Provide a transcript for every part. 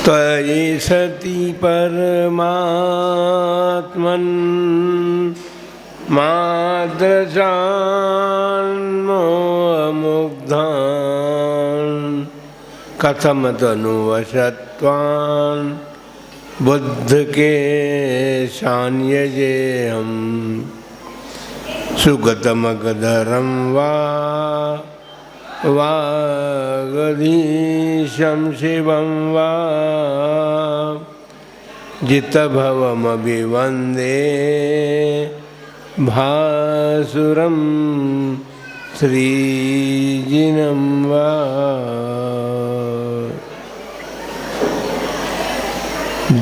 त्वयि सति परमात्मन् माद्रजान्मुग्धान् कथम तनुवशत्वान् बुद्ध के सान्यजे हम सुगतमगधरं वागधीशं शिवं वा जितभवमभिवन्दे भासुरं श्रीजिनं वा।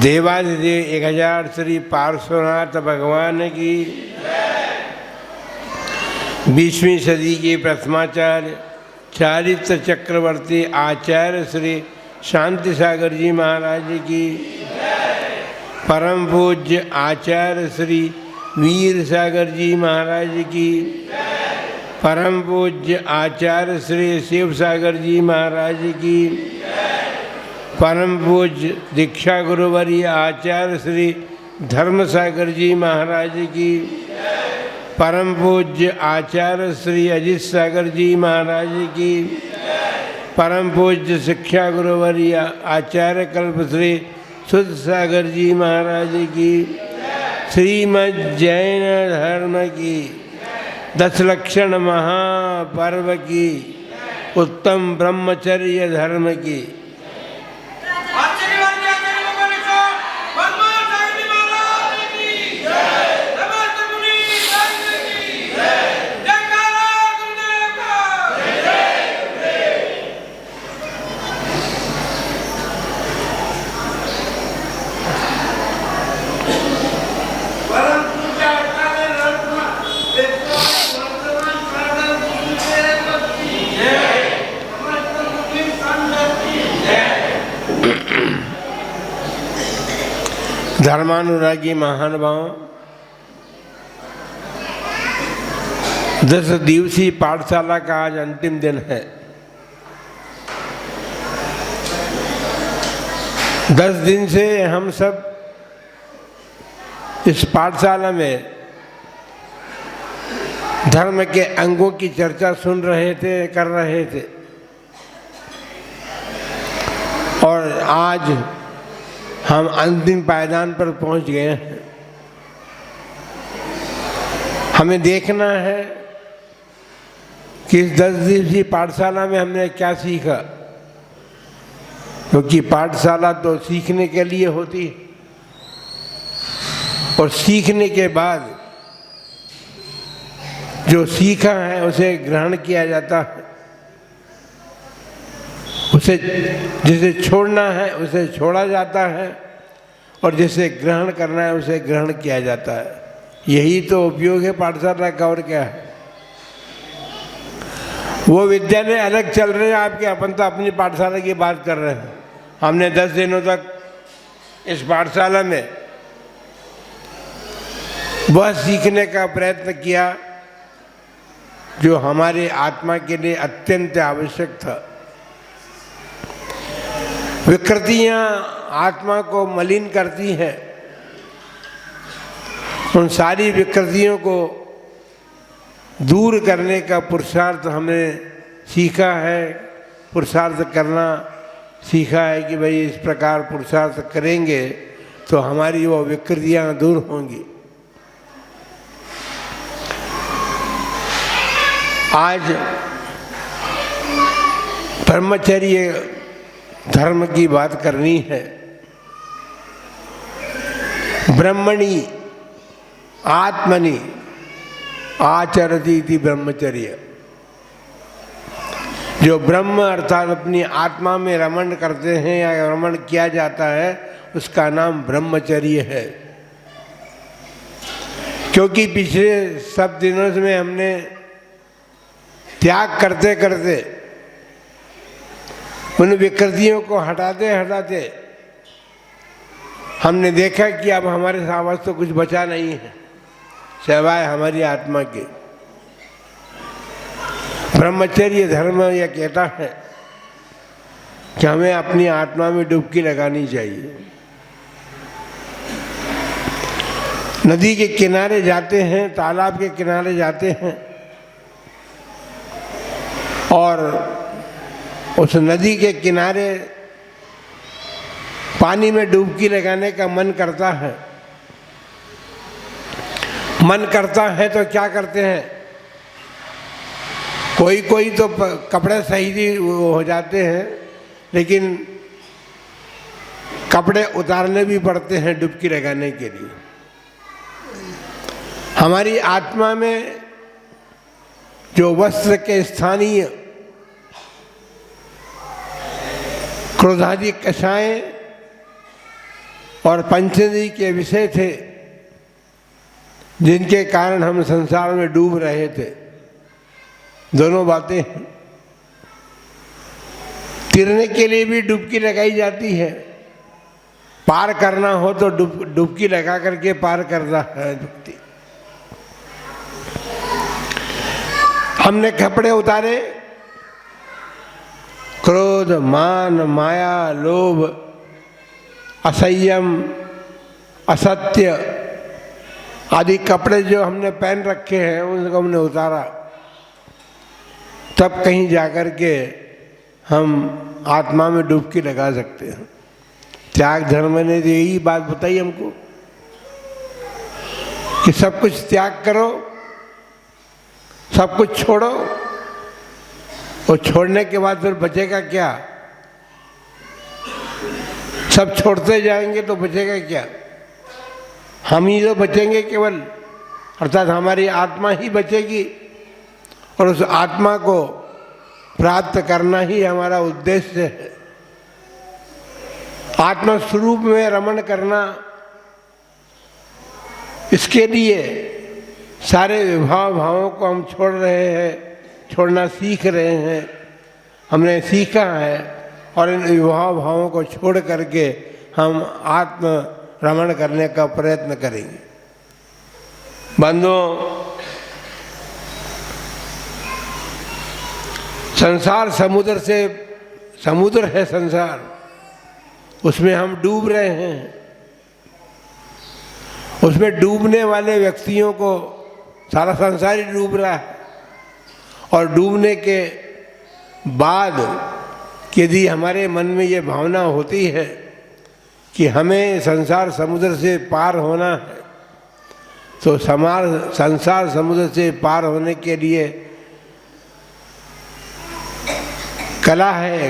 देवादिदेव 1000 श्री पार्श्वनाथ भगवान की 20वीं सदी के प्रथमाचार्य चारित्र चक्रवर्ती आचार्य श्री शांति सागर जी महाराज की, परम पूज्य आचार्य श्री वीर सागर जी महाराज की, परम पूज्य आचार्य श्री शिव सागर जी महाराज की, परम पूज्य दीक्षा गुरुवर्य आचार्य श्री धर्म सागर जी महाराज की, परम पूज्य आचार्य श्री अजित सागर जी महाराज की, परम पूज्य शिक्षा गुरुवर्य आचार्य कल्प श्री सुध सागर जी महाराज की, श्रीमद् जैन धर्म की 10 लक्षण महापर्व की, उत्तम ब्रह्मचर्य धर्म की धर्मानुरागी महानुभाव 10 दिवसीय पाठशाला का आज अंतिम दिन है। 10 दिन से हम सब इस पाठशाला में धर्म के अंगों की चर्चा सुन रहे थे, कर रहे थे, और आज हम अंतिम पायदान पर पहुंच गए हैं। हमें देखना है कि इस 10 दिवसीय पाठशाला में हमने क्या सीखा, क्योंकि पाठशाला तो सीखने के लिए होती है, और सीखने के बाद जो सीखा है उसे ग्रहण किया जाता है, उसे जिसे छोड़ना है उसे छोड़ा जाता है, और जिसे ग्रहण करना है उसे ग्रहण किया जाता है। यही तो उपयोग है पाठशाला का, और क्या है। वो विद्यालय अलग चल रहे हैं आपके, अपन तो अपनी पाठशाला की बात कर रहे हैं। हमने 10 दिनों तक इस पाठशाला में वह सीखने का प्रयत्न किया जो हमारे आत्मा के लिए अत्यंत आवश्यक था। विकृतियां आत्मा को मलिन करती हैं, उन सारी विकृतियों को दूर करने का पुरुषार्थ हमने सीखा है, पुरुषार्थ करना सीखा है कि भाई इस प्रकार पुरुषार्थ करेंगे तो हमारी वो विकृतियां दूर होंगी। आज ब्रह्मचर्य धर्म की बात करनी है। ब्रह्मणि आत्मनि आचरति इति ब्रह्मचर्य। जो ब्रह्म अर्थात अपनी आत्मा में रमण करते हैं या रमण किया जाता है, उसका नाम ब्रह्मचर्य है। क्योंकि पिछले सब दिनों में हमने त्याग करते करते उन विकृतियों को हटाते हटाते हमने देखा कि अब हमारे सामने तो कुछ बचा नहीं है सिवाय हमारी आत्मा के। ब्रह्मचर्य धर्म यह कहता है कि हमें अपनी आत्मा में डुबकी लगानी चाहिए। नदी के किनारे जाते हैं, तालाब के किनारे जाते हैं और उस नदी के किनारे पानी में डुबकी लगाने का मन करता है। मन करता है तो क्या करते हैं, कोई कोई तो कपड़े सही हो जाते हैं, लेकिन कपड़े उतारने भी पड़ते हैं डुबकी लगाने के लिए। हमारी आत्मा में जो वस्त्र के स्थानीय क्रोधादि कषाएं और पंचेंद्रिय के विषय थे, जिनके कारण हम संसार में डूब रहे थे, दोनों बातें हैं। तैरने के लिए भी डुबकी लगाई जाती है, पार करना हो तो डुबकी लगा करके पार करना है व्यक्ति। हमने कपड़े उतारे, क्रोध, मान, माया, लोभ, असंयम, असत्य आदि कपड़े जो हमने पहन रखे हैं उनको हमने उतारा, तब कहीं जाकर के हम आत्मा में डुबकी लगा सकते हैं। त्याग धर्म ने यही बात बताई हमको कि सब कुछ त्याग करो, सब कुछ छोड़ो, और छोड़ने के बाद फिर बचेगा क्या? सब छोड़ते जाएंगे तो बचेगा क्या? हम ही तो बचेंगे केवल, अर्थात हमारी आत्मा ही बचेगी, और उस आत्मा को प्राप्त करना ही हमारा उद्देश्य है। आत्मा स्वरूप में रमण करना, इसके लिए सारे विभाव भावों को हम छोड़ रहे हैं, छोड़ना सीख रहे हैं। हमने सीखा है और इन विभाव भावों को छोड़ करके हम आत्म रमण करने का प्रयत्न करेंगे। बंधुओं, संसार समुद्र से, समुद्र है संसार, उसमें हम डूब रहे हैं। उसमें डूबने वाले व्यक्तियों को सारा संसार ही डूब रहा है, और डूबने के बाद यदि हमारे मन में ये भावना होती है कि हमें संसार समुद्र से पार होना है, तो संसार समुद्र से पार होने के लिए कला है,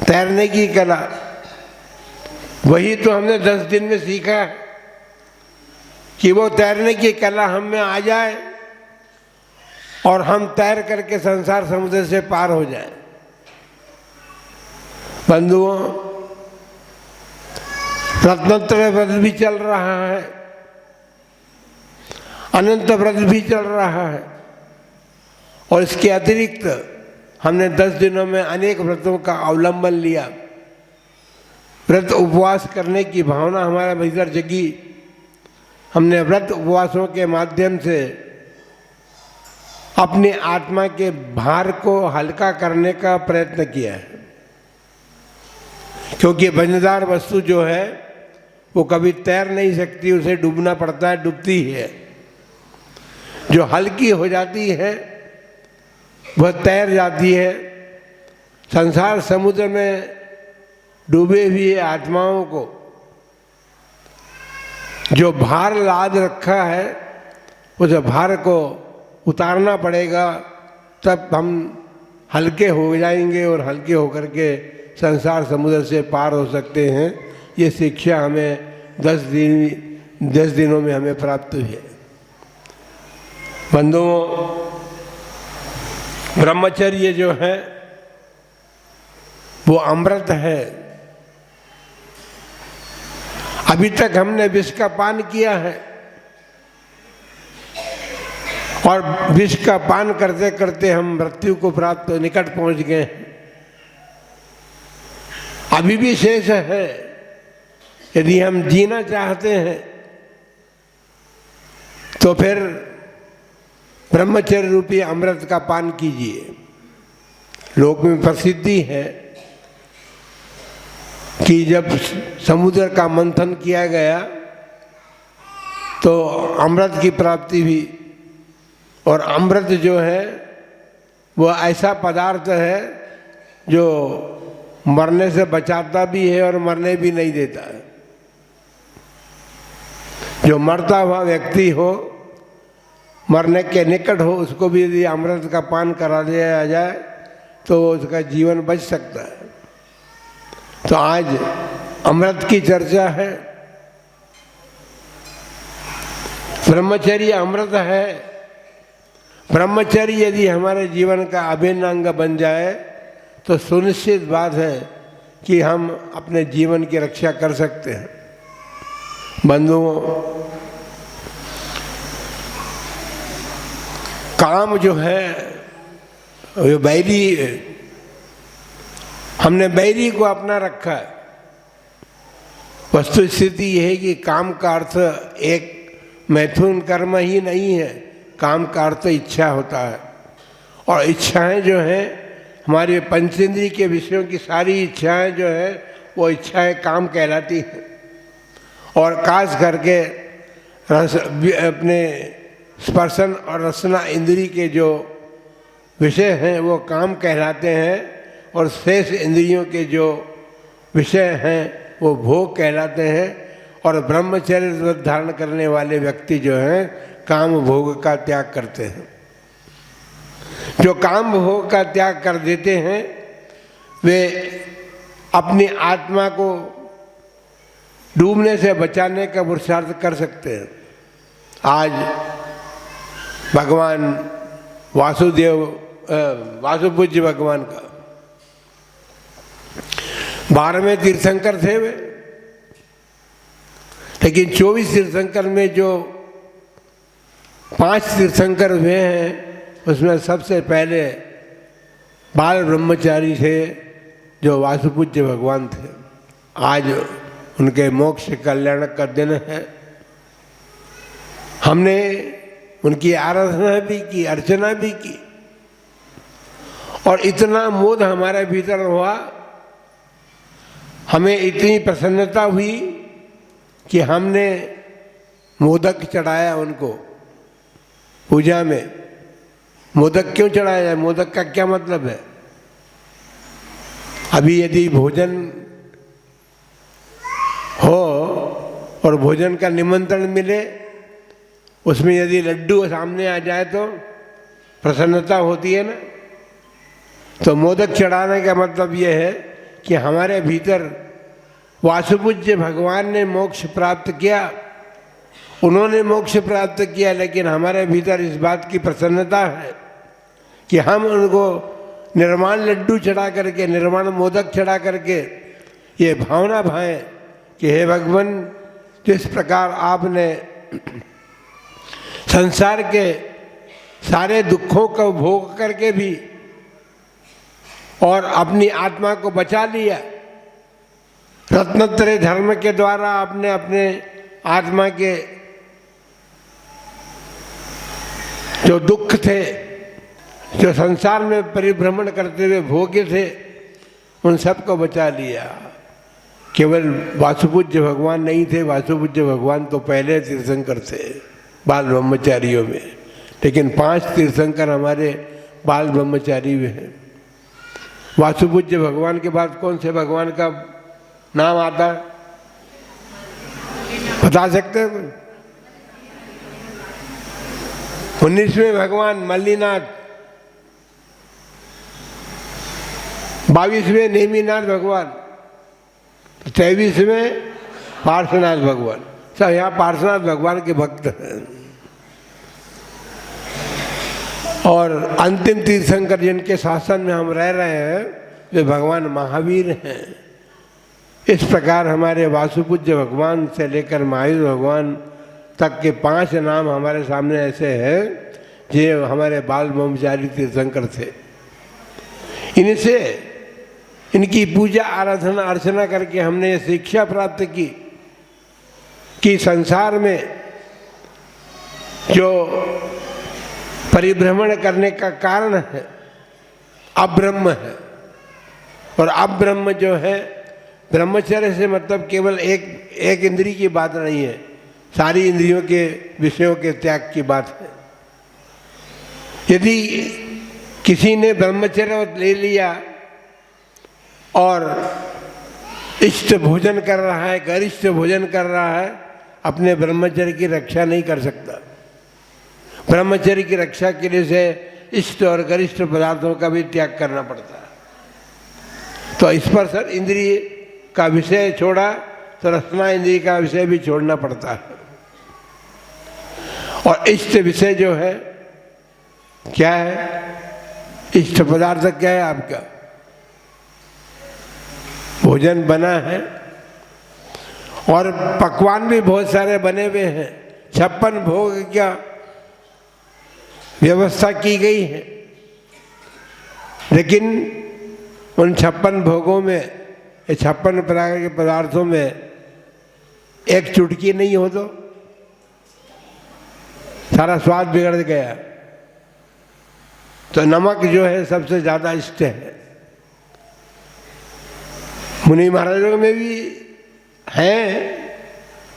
तैरने की कला। वही तो हमने 10 दिन में सीखा है कि वो तैरने की कला हम में आ जाए और हम तैर करके संसार समुद्र से पार हो जाए। बंधुओं, रत्नत्रय व्रत भी चल रहा है, अनंत व्रत भी चल रहा है, और इसके अतिरिक्त हमने 10 दिनों में अनेक व्रतों का अवलंबन लिया। व्रत उपवास करने की भावना हमारे भीतर जगी। हमने व्रत उपवासों के माध्यम से अपने आत्मा के भार को हल्का करने का प्रयत्न किया है, क्योंकि वजनदार वस्तु जो है वो कभी तैर नहीं सकती, उसे डूबना पड़ता है, डूबती है। जो हल्की हो जाती है वह तैर जाती है। संसार समुद्र में डूबे हुए आत्माओं को जो भार लाद रखा है, उस भार को उतारना पड़ेगा, तब हम हल्के हो जाएंगे और हल्के होकर के संसार समुद्र से पार हो सकते हैं। ये शिक्षा हमें 10 दिनों में हमें प्राप्त हुई है। बंधुओं, ब्रह्मचर्य जो है वो अमृत है। अभी तक हमने विष का पान किया है, और विष का पान करते करते हम मृत्यु को प्राप्त निकट पहुंच गए हैं। अभी भी शेष है। यदि हम जीना चाहते हैं तो फिर ब्रह्मचर्य रूपी अमृत का पान कीजिए। लोक में प्रसिद्धि है कि जब समुद्र का मंथन किया गया तो अमृत की प्राप्ति हुई। और अमृत जो है वो ऐसा पदार्थ है जो मरने से बचाता भी है और मरने भी नहीं देता है। जो मरता हुआ व्यक्ति हो, मरने के निकट हो, उसको भी यदि अमृत का पान करा दिया जाए तो उसका जीवन बच सकता है। तो आज अमृत की चर्चा है। ब्रह्मचर्य अमृत है। ब्रह्मचर्य यदि हमारे जीवन का अभिन्न अंग बन जाए तो सुनिश्चित बात है कि हम अपने जीवन की रक्षा कर सकते हैं। बंधुओं, काम जो है वो बैरी है। हमने बैरी को अपना रखा है। वस्तु स्थिति यह है कि काम का अर्थ एक मैथुन कर्म ही नहीं है। काम का अर्थ इच्छा होता है। और इच्छाएं जो हैं, हमारे पंचेंद्रिय के विषयों की सारी इच्छाएं जो है वो इच्छाएं काम कहलाती हैं। और खास करके अपने स्पर्शन और रसना इंद्रिय के जो विषय हैं वो काम कहलाते हैं। और शेष इंद्रियों के जो विषय हैं वो भोग कहलाते हैं। और ब्रह्मचर्य धारण करने वाले व्यक्ति जो हैं काम भोग का त्याग करते हैं। जो काम भोग का त्याग कर देते हैं वे अपनी आत्मा को डूबने से बचाने का पुरुषार्थ कर सकते हैं। आज भगवान वासुपूज्य भगवान का 12वें तीर्थंकर थे वे। लेकिन 24 तीर्थंकर में जो 5 तीर्थंकर हुए हैं उसमें सबसे पहले बाल ब्रह्मचारी थे जो वासुपूज्य भगवान थे। आज उनके मोक्ष कल्याण का दिन है। हमने उनकी आराधना भी की, अर्चना भी की। और इतना मोद हमारे भीतर हुआ, हमें इतनी प्रसन्नता हुई कि हमने मोदक चढ़ाया उनको पूजा में। मोदक क्यों चढ़ाया है? मोदक का क्या मतलब है? अभी यदि भोजन हो और भोजन का निमंत्रण मिले, उसमें यदि लड्डू सामने आ जाए तो प्रसन्नता होती है ना। तो मोदक चढ़ाने का मतलब ये है कि हमारे भीतर वासुपूज्य भगवान ने मोक्ष प्राप्त किया, उन्होंने मोक्ष प्राप्त किया, लेकिन हमारे भीतर इस बात की प्रसन्नता है कि हम उनको निर्माण लड्डू चढ़ा करके, निर्माण मोदक चढ़ा करके ये भावना भाएं कि हे भगवान, जिस प्रकार आपने संसार के सारे दुखों को भोग करके भी और अपनी आत्मा को बचा लिया, रत्नत्रय धर्म के द्वारा आपने अपने आत्मा के जो दुख थे, जो संसार में परिभ्रमण करते हुए भोगे थे, उन सब को बचा लिया। केवल वासुपूज्य भगवान नहीं थे, वासुपूज्य भगवान तो पहले तीर्थंकर थे बाल ब्रह्मचारियों में। लेकिन 5 तीर्थंकर हमारे बाल ब्रह्मचारी में हैं। वासुपूज्य भगवान के बाद कौन से भगवान का नाम आता है? बता सकते हैं? 19वें भगवान मल्लीनाथ, 22वें नेमिनाथ भगवान, 23वें पार्श्वनाथ भगवान। सब यहाँ पार्श्वनाथ भगवान के भक्त हैं। और अंतिम तीर्थंकर जिनके शासन में हम रह रहे हैं वे भगवान महावीर हैं। इस प्रकार हमारे वासुपूज्य भगवान से लेकर महावीर भगवान तक के 5 नाम हमारे सामने ऐसे हैं जो हमारे बाल ब्रह्मचारी तीर्थंकर थे। इनसे इनकी पूजा आराधना अर्चना करके हमने ये शिक्षा प्राप्त की कि संसार में जो परिभ्रमण करने का कारण है अब्रह्म है। और अब्रह्म जो है ब्रह्मचर्य से मतलब केवल एक इंद्रिय की बात नहीं है, सारी इंद्रियों के विषयों के त्याग की बात है। यदि किसी ने ब्रह्मचर्य ले लिया और इष्ट भोजन कर रहा है, गरिष्ठ भोजन कर रहा है, अपने ब्रह्मचर्य की रक्षा नहीं कर सकता। ब्रह्मचर्य की रक्षा के लिए से इष्ट और गरिष्ठ पदार्थों का भी त्याग करना पड़ता है। तो इस पर सर इंद्रिय का विषय छोड़ा तो रसना इंद्रिय का विषय भी छोड़ना पड़ता है। और इष्ट विषय जो है क्या है, इष्ट पदार्थ क्या है आपका? भोजन बना है और पकवान भी बहुत सारे बने हुए हैं, 56 भोग क्या व्यवस्था की गई है। लेकिन उन 56 भोगों में, 56 प्रकार के पदार्थों में एक चुटकी नहीं हो तो सारा स्वाद बिगड़ गया। तो नमक जो है सबसे ज़्यादा इष्ट है। मुनि महाराजों में भी हैं,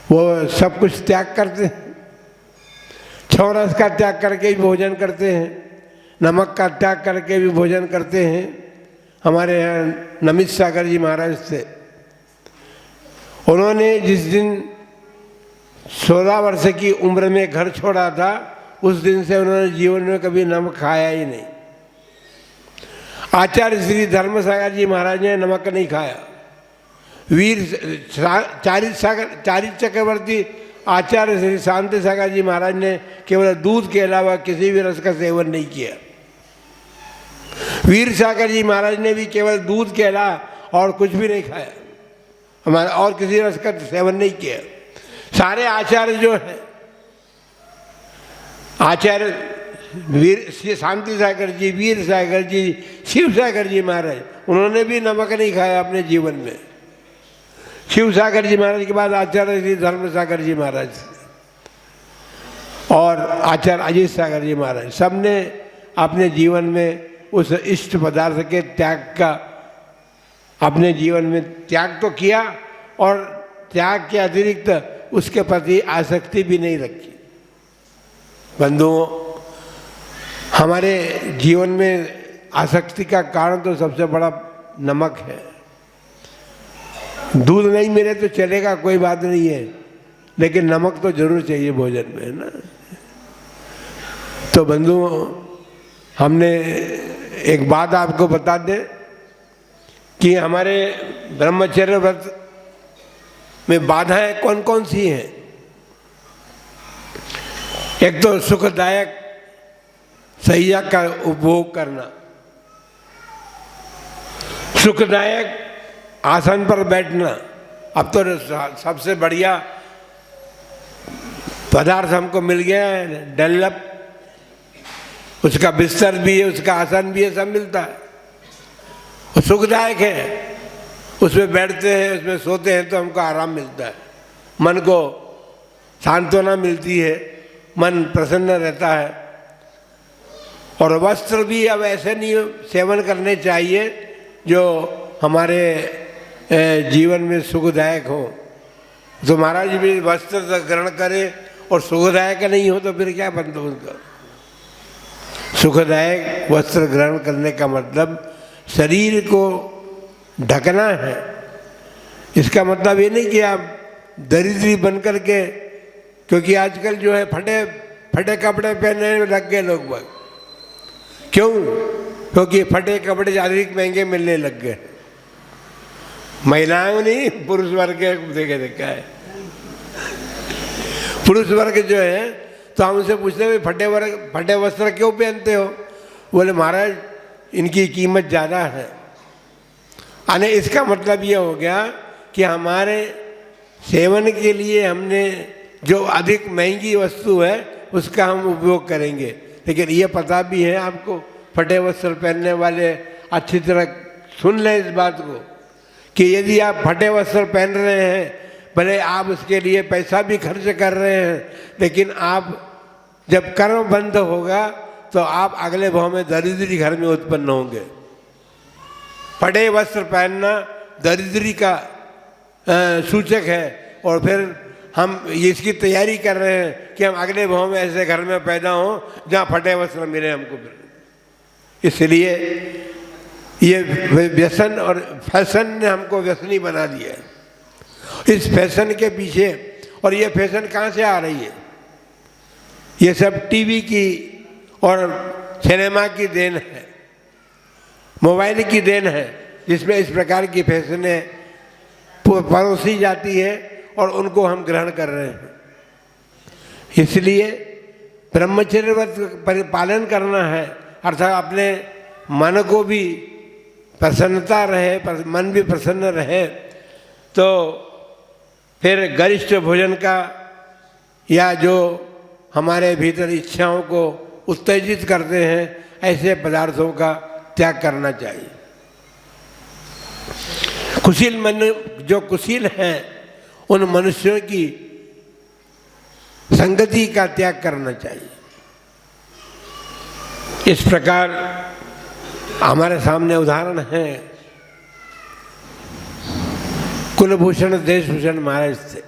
वो सब कुछ त्याग करते हैं, 6 रस का त्याग करके भी भोजन करते हैं, नमक का त्याग करके भी भोजन करते हैं। हमारे यहाँ नमित सागर जी महाराज थे, उन्होंने जिस दिन 16 वर्ष की उम्र में घर छोड़ा था, उस दिन से उन्होंने जीवन में कभी नमक खाया ही नहीं। आचार्य श्री धर्म सागर जी महाराज ने नमक नहीं खाया। वीर चारित चक्रवर्ती आचार्य श्री शांति सागर जी महाराज ने केवल दूध के अलावा किसी भी रस का सेवन नहीं किया। वीर सागर जी महाराज ने भी केवल दूध के अलावा और कुछ भी नहीं खाया, हमारा और किसी रस का सेवन नहीं किया। सारे आचार्य जो है, आचार्य वीर शांति सागर जी, वीर सागर जी, शिव सागर जी महाराज, उन्होंने भी नमक नहीं खाया अपने जीवन में। शिव सागर जी महाराज के बाद आचार्य श्री धर्म सागर जी महाराज और आचार्य अजीत सागर जी महाराज, सबने अपने जीवन में उस इष्ट पदार्थ के त्याग का अपने जीवन में त्याग तो किया और त्याग के अतिरिक्त उसके प्रति आसक्ति भी नहीं रखी। बंधुओं, हमारे जीवन में आसक्ति का कारण तो सबसे बड़ा नमक है। दूध नहीं मिले तो चलेगा, कोई बात नहीं है, लेकिन नमक तो जरूर चाहिए भोजन में, है ना। तो बंधुओं, हमने एक बात आपको बता दें कि हमारे ब्रह्मचर्य व्रत में बाधाएं कौन कौन सी हैं। एक तो सुखदायक सैया का उपभोग करना, सुखदायक आसन पर बैठना। अब तो सबसे बढ़िया पदार्थ हमको मिल गया है, डनलप, उसका बिस्तर भी है, उसका आसन भी है, सब मिलता है। वो सुखदायक है, उसमें बैठते हैं, उसमें सोते हैं तो हमको आराम मिलता है, मन को सांत्वना मिलती है, मन प्रसन्न रहता है। और वस्त्र भी अब ऐसे नहीं सेवन करने चाहिए जो हमारे जीवन में सुखदायक हो। तो महाराज भी वस्त्र ग्रहण करे और सुखदायक नहीं हो तो फिर क्या बनता उनका। सुखदायक वस्त्र ग्रहण करने का मतलब शरीर को ढकना है। इसका मतलब ये नहीं कि आप दरिद्री बन करके, क्योंकि आजकल जो है फटे फटे कपड़े पहनने में लग गए लोग बाग। क्यों? क्योंकि फटे कपड़े अधिक महंगे मिलने लग गए। महिलाओं नहीं, पुरुष वर्ग के देखे देखा है। पुरुष वर्ग जो है तो हम उनसे पूछते हैं फटे वस्त्र क्यों पहनते हो? बोले महाराज इनकी कीमत ज़्यादा है। यानी इसका मतलब ये हो गया कि हमारे सेवन के लिए हमने जो अधिक महंगी वस्तु है उसका हम उपयोग करेंगे। लेकिन ये पता भी है आपको, फटे वस्त्र पहनने वाले अच्छी तरह सुन लें इस बात को कि यदि आप फटे वस्त्र पहन रहे हैं, भले आप उसके लिए पैसा भी खर्च कर रहे हैं, लेकिन आप जब कर्म बंद होगा तो आप अगले भाव में दरिद्री घर में उत्पन्न होंगे। फटे वस्त्र पहनना दरिद्री का सूचक है। और फिर हम इसकी तैयारी कर रहे हैं कि हम अगले भाव में ऐसे घर में पैदा हों जहाँ फटे वस्त्र मिले हमको। इसलिए ये व्यसन और फैशन ने हमको व्यसनी बना दिया है। इस फैशन के पीछे, और ये फैशन कहाँ से आ रही है? ये सब टीवी की और सिनेमा की देन है, मोबाइल की देन है, जिसमें इस प्रकार की फैशनें परोसी जाती है और उनको हम ग्रहण कर रहे हैं। इसलिए ब्रह्मचर्य व्रत पालन करना है, अर्थात अपने मन को भी प्रसन्नता रहे, मन भी प्रसन्न रहे, तो फिर गरिष्ठ भोजन का या जो हमारे भीतर इच्छाओं को उत्तेजित करते हैं ऐसे पदार्थों का त्याग करना चाहिए। कुशील मन जो कुशील हैं उन मनुष्यों की संगति का त्याग करना चाहिए। इस प्रकार हमारे सामने उदाहरण है कुलभूषण देशभूषण महाराज थे,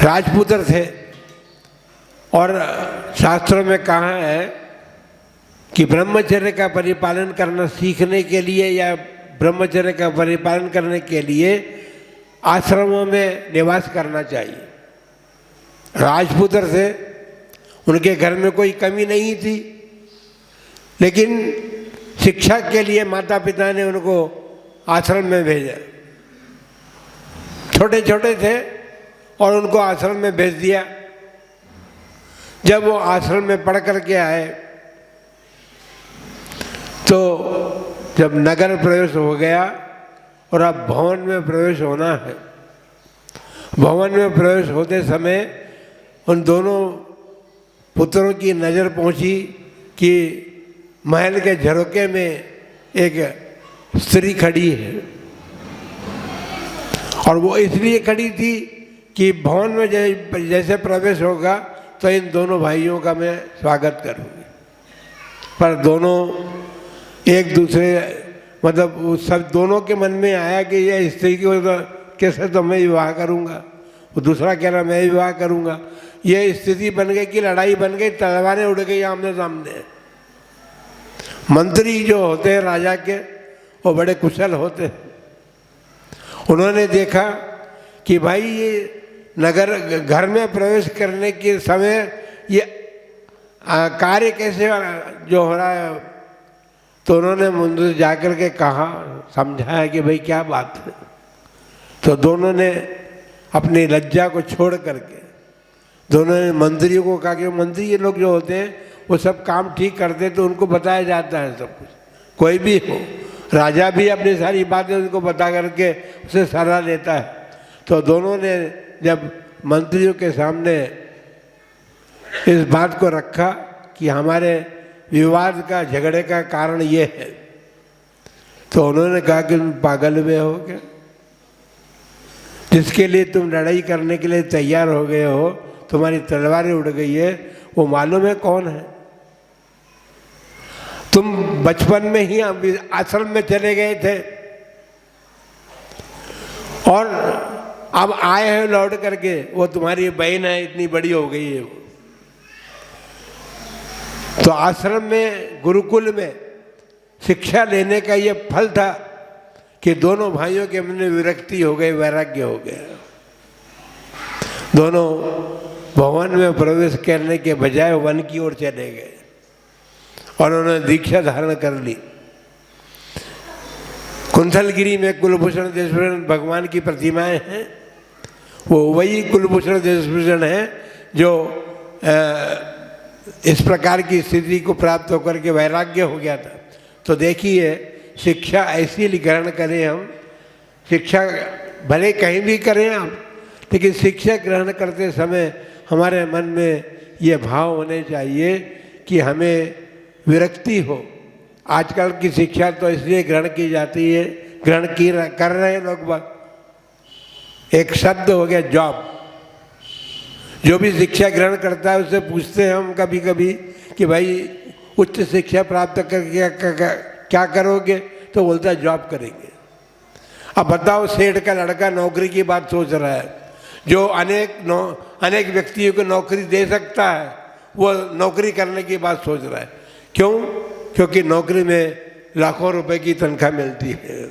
राजपुत्र थे, और शास्त्रों में कहा है कि ब्रह्मचर्य का परिपालन करना सीखने के लिए या ब्रह्मचर्य का परिपालन करने के लिए आश्रमों में निवास करना चाहिए। राजपुत्र थे, उनके घर में कोई कमी नहीं थी, लेकिन शिक्षा के लिए माता पिता ने उनको आश्रम में भेजा। छोटे छोटे थे और उनको आश्रम में भेज दिया। जब वो आश्रम में पढ़ कर के आए तो जब नगर प्रवेश हो गया और अब भवन में प्रवेश होना है, भवन में प्रवेश होते समय उन दोनों पुत्रों की नज़र पहुंची कि महल के झरोके में एक स्त्री खड़ी है, और वो इसलिए खड़ी थी कि भवन में जैसे प्रवेश होगा तो इन दोनों भाइयों का मैं स्वागत करूँगी। पर दोनों एक दूसरे, मतलब सब दोनों के मन में आया कि ये स्त्री की कैसे तो मैं विवाह करूँगा, वो दूसरा कह रहा मैं विवाह करूँगा। ये स्थिति बन गई कि लड़ाई बन गई, तलवारें उड़ गई आमने सामने। मंत्री जो होते हैं राजा के, वो बड़े कुशल होते हैं। उन्होंने देखा कि भाई ये नगर घर में प्रवेश करने के समय ये कार्य कैसे जो हो रहा है, तो उन्होंने मुझे जाकर के कहा, समझाया कि भाई क्या बात है। तो दोनों ने अपनी लज्जा को छोड़ करके दोनों ने मंत्रियों को कहा कि मंत्री ये लोग जो होते हैं वो सब काम ठीक करते, तो उनको बताया जाता है सब कुछ, कोई भी हो, राजा भी अपनी सारी बातें उनको बता करके उसे सलाह देता है। तो दोनों ने जब मंत्रियों के सामने इस बात को रखा कि हमारे विवाद का, झगड़े का कारण ये है, तो उन्होंने कहा कि तुम पागल हुए हो क्या? जिसके लिए तुम लड़ाई करने के लिए तैयार हो गए हो, तुम्हारी तलवारें उड़ गई है, वो मालूम है कौन है? तुम बचपन में ही आश्रम में चले गए थे और अब आए हैं लौट करके, वो तुम्हारी बहन है, इतनी बड़ी हो गई है वो। तो आश्रम में, गुरुकुल में शिक्षा लेने का ये फल था कि दोनों भाइयों के मन में विरक्ति हो गई, वैराग्य हो गया। दोनों भवन में प्रवेश करने के बजाय वन की ओर चले गए और उन्होंने दीक्षा धारण कर ली। कुंथलगिरी में कुलभूषण देशभूषण भगवान की प्रतिमाएं हैं, वो वही कुलभूषण देशभूषण है जो इस प्रकार की स्थिति को प्राप्त होकर के वैराग्य हो गया था। तो देखिए, शिक्षा ऐसी ग्रहण करें हम, शिक्षा भले कहीं भी करें हम, लेकिन शिक्षा ग्रहण करते समय हमारे मन में ये भाव होने चाहिए कि हमें विरक्ति हो। आजकल की शिक्षा तो इसलिए ग्रहण की जाती है, कर रहे हैं लोग बात, एक शब्द हो गया जॉब। जो भी शिक्षा ग्रहण करता है उससे पूछते हैं हम कभी कभी कि भाई उच्च शिक्षा प्राप्त करके क्या करोगे, तो बोलता है जॉब करेंगे। अब बताओ, सेठ का लड़का नौकरी की बात सोच रहा है, जो अनेक व्यक्तियों को नौकरी दे सकता है, वो नौकरी करने की बात सोच रहा है। क्यों? क्योंकि नौकरी में लाखों रुपए की तनख्वाह मिलती है।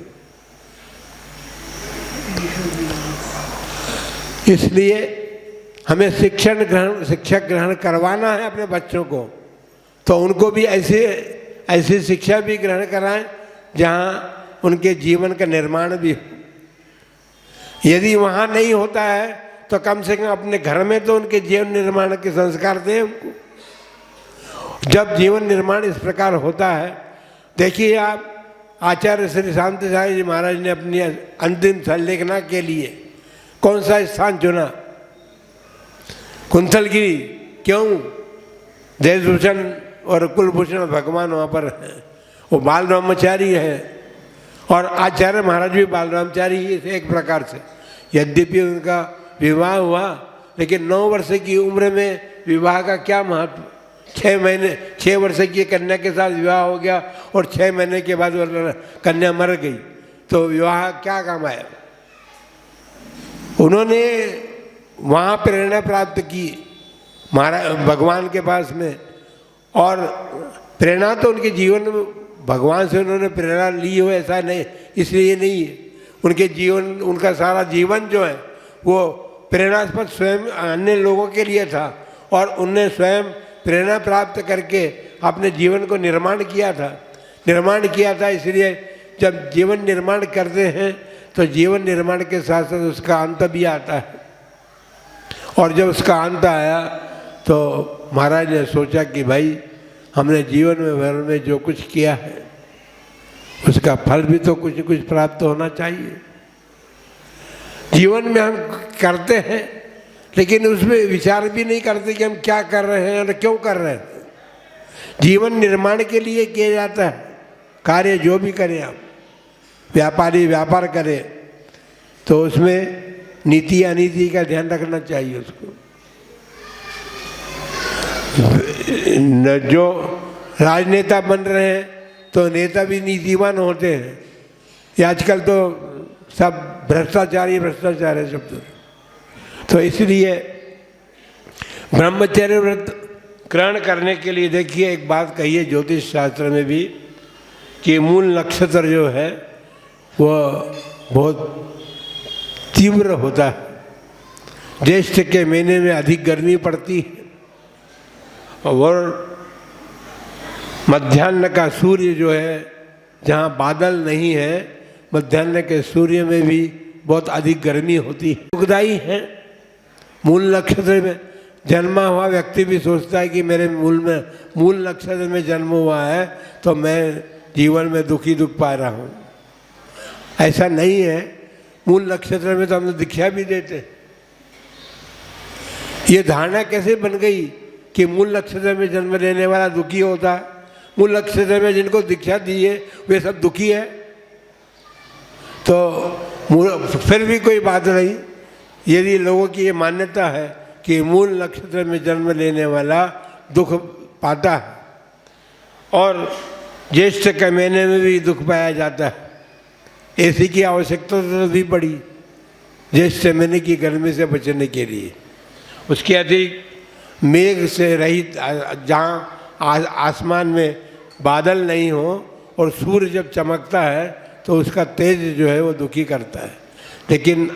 इसलिए हमें शिक्षा ग्रहण करवाना है अपने बच्चों को, तो उनको भी ऐसी शिक्षा भी ग्रहण कराएं जहाँ उनके जीवन का निर्माण भी हो। यदि वहाँ नहीं होता है तो कम से कम अपने घर में तो उनके जीवन निर्माण के संस्कार दें उनको। जब जीवन निर्माण इस प्रकार होता है, देखिए आप, आचार्य श्री शांत साई जी महाराज ने अपनी अंतिम संलेखना के लिए कौन सा स्थान चुना? कुंथलगिरी। क्यों? देशभूषण और कुलभूषण भगवान वहाँ पर है, वो बाल ब्रह्मचारी है, और आचार्य महाराज भी बाल ब्रह्मचारी ही एक प्रकार से। यद्यपि उनका विवाह हुआ, लेकिन 9 वर्ष की उम्र में विवाह का क्या महत्व? 6 वर्ष की कन्या के साथ विवाह हो गया और 6 महीने के बाद कन्या मर गई, तो विवाह क्या काम आया? उन्होंने वहाँ प्रेरणा प्राप्त की महाराज भगवान के पास में, और प्रेरणा तो उनके जीवन में भगवान से उन्होंने प्रेरणा ली हो ऐसा नहीं, इसलिए नहीं है। उनके जीवन, उनका सारा जीवन जो है वो प्रेरणास्पद स्वयं अन्य लोगों के लिए था, और उनने स्वयं प्रेरणा प्राप्त करके अपने जीवन को निर्माण किया था। इसलिए जब जीवन निर्माण करते हैं तो जीवन निर्माण के साथ साथ उसका अंत भी आता है, और जब उसका अंत आया तो महाराज ने सोचा कि भाई हमने जीवन में भर में जो कुछ किया है उसका फल भी तो कुछ कुछ प्राप्त होना चाहिए। जीवन में हम करते हैं, लेकिन उसमें विचार भी नहीं करते कि हम क्या कर रहे हैं और क्यों कर रहे हैं। जीवन निर्माण के लिए किया जाता है कार्य, जो भी करें आप, व्यापारी व्यापार करे तो उसमें नीति अनीति का ध्यान रखना चाहिए उसको। जो राजनेता बन रहे हैं तो नेता भी नीतिवान होते हैं। ये आजकल तो सब भ्रष्टाचार है सब। तो इसलिए ब्रह्मचर्य व्रत ग्रहण करने के लिए देखिए एक बात कही है ज्योतिष शास्त्र में भी, कि मूल नक्षत्र जो है वो बहुत तीव्र होता है। ज्येष्ठ के महीने में अधिक गर्मी पड़ती है, और मध्याह्न का सूर्य जो है, जहाँ बादल नहीं है, मध्याह्न के सूर्य में भी बहुत अधिक गर्मी होती है। दुखदायी है। मूल नक्षत्र में जन्मा हुआ व्यक्ति भी सोचता है कि मेरे मूल नक्षत्र में जन्म हुआ है तो मैं जीवन में दुख पा रहा हूँ। ऐसा नहीं है। मूल नक्षत्र में तो हम दीक्षा भी देते। ये धारणा कैसे बन गई कि मूल नक्षत्र में जन्म लेने वाला दुखी होता है? मूल नक्षत्र में जिनको दीक्षा दी है वे सब दुखी है। तो फिर भी कोई बात नहीं, यदि लोगों की ये मान्यता है कि मूल नक्षत्र में जन्म लेने वाला दुख पाता है, और ज्येष्ठ के महीने में भी दुख पाया जाता है। एसी की आवश्यकता तो भी पड़ी ज्येष्ठ महीने की गर्मी से बचने के लिए। उसके अतिरिक्त मेघ से रहित, जहाँ आसमान में बादल नहीं हो और सूर्य जब चमकता है तो उसका तेज जो है वो दुखी करता है। लेकिन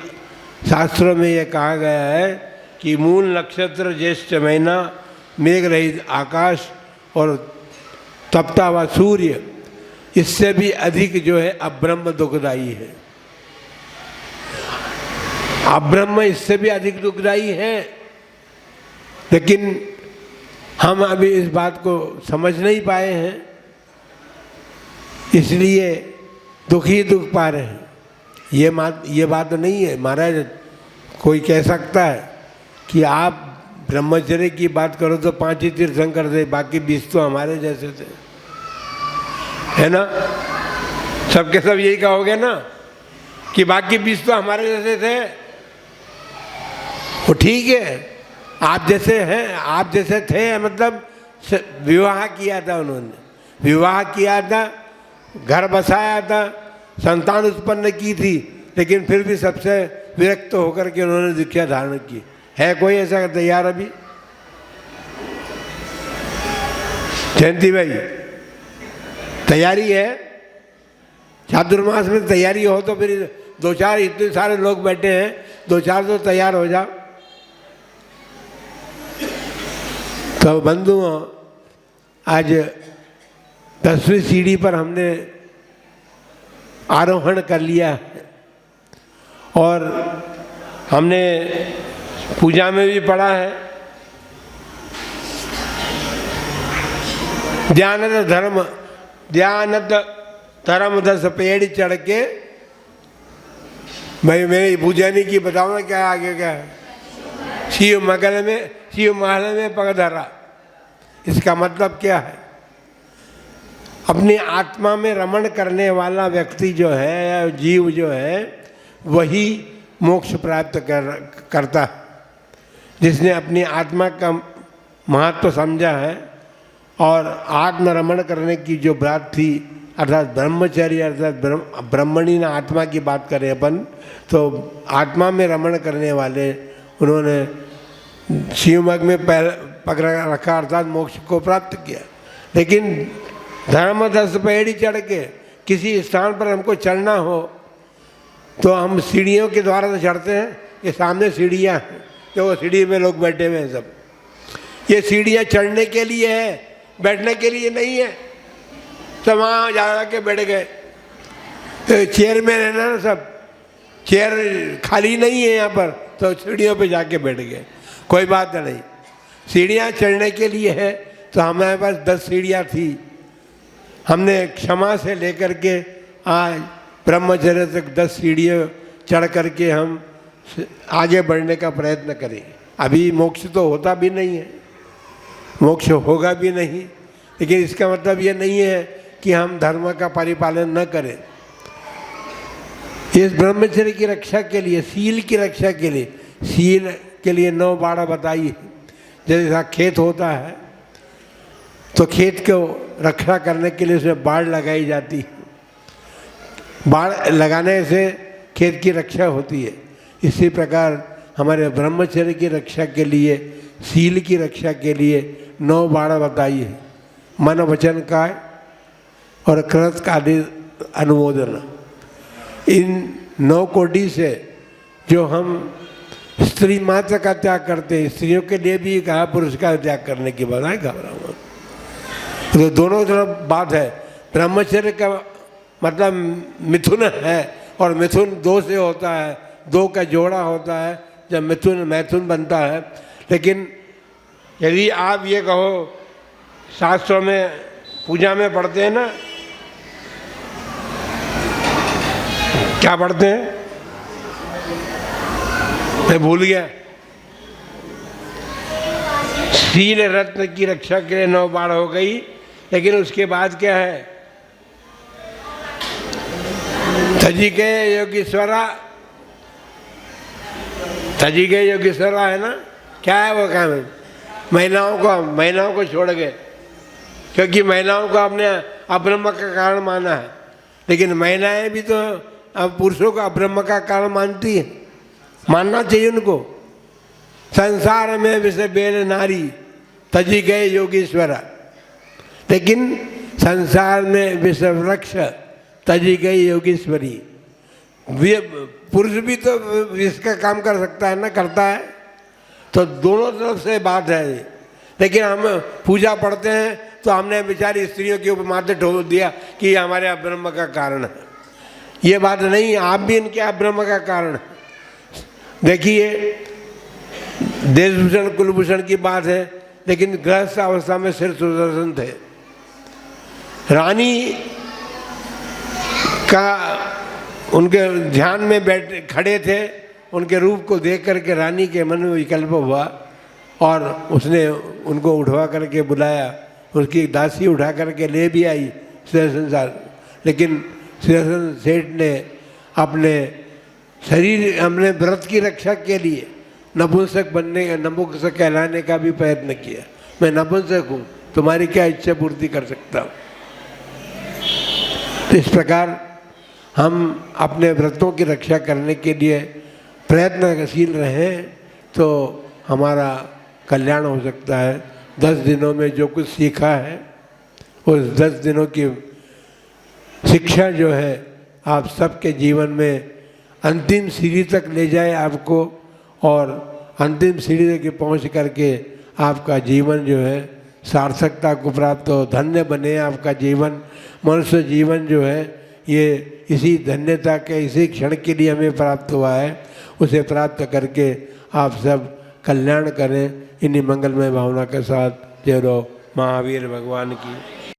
शास्त्रों में ये कहा गया है कि मूल नक्षत्र, ज्येष्ठ महीना, मेघ रहित आकाश और तपता हुआ सूर्य, इससे भी अधिक जो है अब्रह्म दुखदायी है। अब्रह्म इससे भी अधिक दुखदायी है, लेकिन हम अभी इस बात को समझ नहीं पाए हैं, इसलिए दुख ही दुख पा रहे हैं। ये बात नहीं है। महाराज कोई कह सकता है कि आप ब्रह्मचर्य की बात करो तो 5 ही तीर्थंकर थे, बाकी 20 तो हमारे जैसे थे, है ना? सबके सब यही कहोगे ना कि बाकी 20 तो हमारे जैसे थे। वो ठीक है, आप जैसे हैं, आप जैसे थे, मतलब विवाह किया था उन्होंने, विवाह किया था, घर बसाया था, संतान उत्पन्न की थी, लेकिन फिर भी सबसे विरक्त होकर के उन्होंने दीक्षा धारण की। है कोई ऐसा तैयार अभी? जयंती भाई, तैयारी है? चातुर्मास में तैयारी हो तो फिर दो चार, इतने सारे लोग बैठे हैं, दो चार तो तैयार हो जाओ। तो बंधुओं, आज 10वीं सीढ़ी पर हमने आरोहण कर लिया और हमने पूजा में भी पढ़ा है, ध्यानत धर्म 10 पेड़ चढ़ के, भाई मेरी पूजा नहीं की, बताओ ना क्या आगे क्या है? शिव महल में पग धरा। इसका मतलब क्या है? अपनी आत्मा में रमण करने वाला व्यक्ति जो है, जीव जो है, वही मोक्ष प्राप्त करता है। जिसने अपनी आत्मा का महत्व समझा है और आत्मरमण करने की जो बात थी, अर्थात ब्रह्मचर्य, अर्थात ब्रह्मणी ना आत्मा की बात करें अपन, तो आत्मा में रमण करने वाले उन्होंने शिवमग में पग रखा, अर्थात मोक्ष को प्राप्त किया। लेकिन धर्म 10 पेड़ी चढ़ के किसी स्थान पर हमको चढ़ना हो तो हम सीढ़ियों के द्वारा तो चढ़ते हैं। ये सामने सीढ़ियाँ हैं, जो सीढ़ी में लोग बैठे हुए हैं सब, ये सीढ़ियाँ चढ़ने के लिए है, बैठने के लिए नहीं है। सब वहाँ जा के बैठ गए, तो चेयर में रहना ना, सब चेयर खाली नहीं है यहाँ पर, तो सीढ़ियों पे जाके बैठ गए। कोई बात नहीं, सीढ़ियाँ चढ़ने के लिए है। तो हमारे पास 10 सीढ़ियाँ थी, हमने क्षमा से लेकर के आज ब्रह्मचर्य तक 10 सीढ़ियाँ चढ़ करके हम आगे बढ़ने का प्रयत्न करें। अभी मोक्ष तो होता भी नहीं है, मोक्ष होगा भी नहीं, लेकिन इसका मतलब ये नहीं है कि हम धर्म का परिपालन न करें। इस ब्रह्मचर्य की रक्षा के लिए, सील की रक्षा के लिए, सील के लिए 9 बाड़ा बताई। जैसा खेत होता है तो खेत को रक्षा करने के लिए उसमें बाड़ लगाई जाती है। बाड़ लगाने से खेत की रक्षा होती है। इसी प्रकार हमारे ब्रह्मचर्य की रक्षा के लिए, सील की रक्षा के लिए 9 बाड़ा बताई है। मन वचन काय और कृत आदि अनुमोदन। इन 9 कोटि से जो हम स्त्री मात्र का त्याग करते हैं, स्त्रियों के लिए भी कहा पुरुष का त्याग करने की बात है। घबराओ, तो दोनों तरफ बात है। ब्रह्मचर्य का मतलब मिथुन है, और मिथुन 2 से होता है, 2 का जोड़ा होता है जब मैथुन बनता है। लेकिन यदि आप ये कहो, शास्त्रों में पूजा में पढ़ते हैं ना, क्या पढ़ते हैं मैं भूल गया। सील रत्न की रक्षा के लिए 9 बाड़ हो गई, लेकिन उसके बाद क्या है? तजी के योगीश्वरा, तजी के योगीश्वरा है ना, क्या है वो काम? महिलाओं को छोड़ गए, क्योंकि महिलाओं को आपने अब्रह्म का कारण माना है। लेकिन महिलाएं भी तो अब पुरुषों का अब्रह्म का कारण मानती है, मानना चाहिए उनको। संसार में विषय बेल नारी तजी गए योगीश्वरा, लेकिन संसार में विषय वृक्ष तजी गई योगीश्वरी। पुरुष भी तो इसका काम कर सकता है ना, करता है। तो दोनों तरफ से बात है। लेकिन हम पूजा पढ़ते हैं तो हमने बेचारी स्त्रियों के ऊपर माथे ठोक दिया कि ये हमारे अब्रह्म का कारण है। ये बात नहीं, आप भी इनके अब्रह्म का कारण है। देखिए, देशभूषण कुलभूषण की बात है, लेकिन गृहस्थ अवस्था में सिर सुदर्शन थे। रानी का उनके ध्यान में बैठे खड़े थे, उनके रूप को देख करके रानी के मन में विकल्प हुआ और उसने उनको उठवा करके बुलाया। उसकी दासी उठा करके ले भी आई सुदर्शन साहब, लेकिन सुदर्शन सेठ ने अपने शरीर, हमने व्रत की रक्षा के लिए नपुंसक नपुंसक कहलाने का भी प्रयत्न किया। मैं नपुंसक हूँ, तुम्हारी क्या इच्छा पूर्ति कर सकता हूँ। तो इस प्रकार हम अपने व्रतों की रक्षा करने के लिए प्रयत्नशील रहें तो हमारा कल्याण हो सकता है। 10 दिनों में जो कुछ सीखा है उस 10 दिनों की शिक्षा जो है आप सबके जीवन में अंतिम सीढ़ी तक ले जाए आपको, और अंतिम सीढ़ी तक पहुँच करके आपका जीवन जो है सार्थकता को प्राप्त हो, धन्य बने आपका जीवन। मनुष्य जीवन जो है ये इसी धन्यता के इसी क्षण के लिए हमें प्राप्त हुआ है, उसे प्राप्त करके आप सब कल्याण करें। इन्हीं मंगलमय भावना के साथ जय हो महावीर भगवान की।